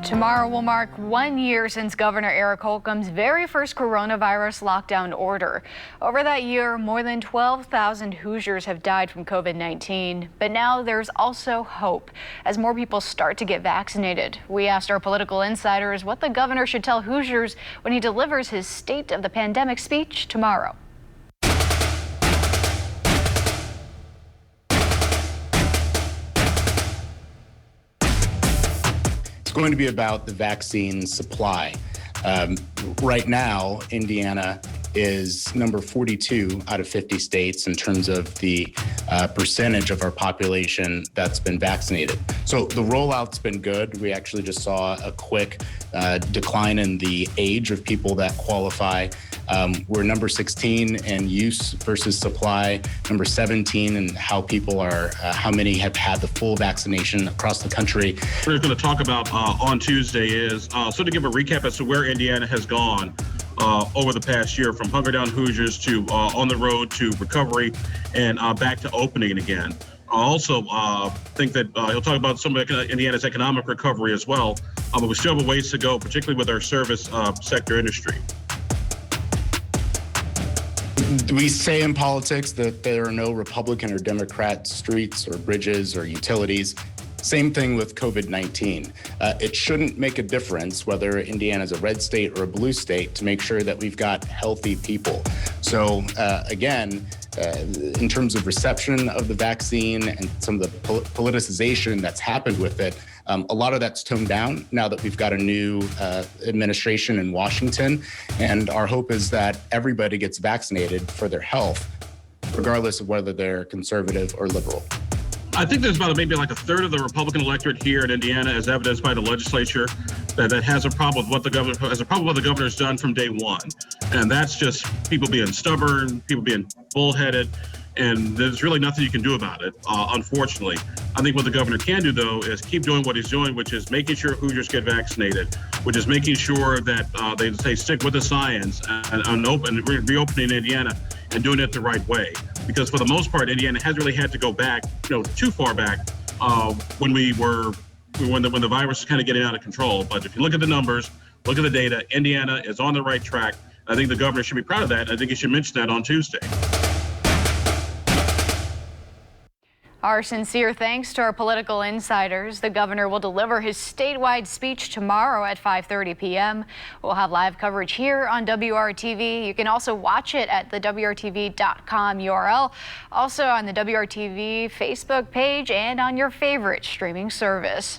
Tomorrow will mark 1 year since Governor Eric Holcomb's very first coronavirus lockdown order. Over that year, more than 12,000 Hoosiers have died from COVID-19. But now there's also hope as more people start to get vaccinated. We asked our political insiders what the governor should tell Hoosiers when he delivers his State of the Pandemic speech tomorrow. It's going to be about the vaccine supply. Right now, Indiana is number 42 out of 50 states in terms of the percentage of our population that's been vaccinated. So the rollout's been good. We actually just saw a quick decline in the age of people that qualify. We're number 16 in use versus supply, number 17 in how people are, how many have had the full vaccination across the country. What we're going to talk about on Tuesday is to give a recap as to where Indiana has gone over the past year, from Hunger Down Hoosiers to on the road to recovery and back to opening again. I also think that he'll talk about some of Indiana's economic recovery as well, but we still have a ways to go, particularly with our service sector industry. We say in politics that there are no Republican or Democrat streets or bridges or utilities. Same thing with COVID-19. It shouldn't make a difference whether Indiana's a red state or a blue state to make sure that we've got healthy people. So again, in terms of reception of the vaccine and some of the politicization that's happened with it, a lot of that's toned down now that we've got a new administration in Washington. And our hope is that everybody gets vaccinated for their health, regardless of whether they're conservative or liberal. I think there's about maybe like a third of the Republican electorate here in Indiana, as evidenced by the legislature, that has a problem with what the governor's done from day one. And that's just people being stubborn, people being bullheaded, and there's really nothing you can do about it, unfortunately. I think what the governor can do, though, is keep doing what he's doing, which is making sure Hoosiers get vaccinated, which is making sure that they stick with the science and reopening Indiana and doing it the right way. Because for the most part, Indiana hasn't really had to go back, too far back when the virus is kind of getting out of control. But if you look at the numbers, look at the data, Indiana is on the right track. I think the governor should be proud of that. I think he should mention that on Tuesday. Our sincere thanks to our political insiders. The governor will deliver his statewide speech tomorrow at 5:30 p.m. We'll have live coverage here on WRTV. You can also watch it at the WRTV.com URL, also on the WRTV Facebook page and on your favorite streaming service.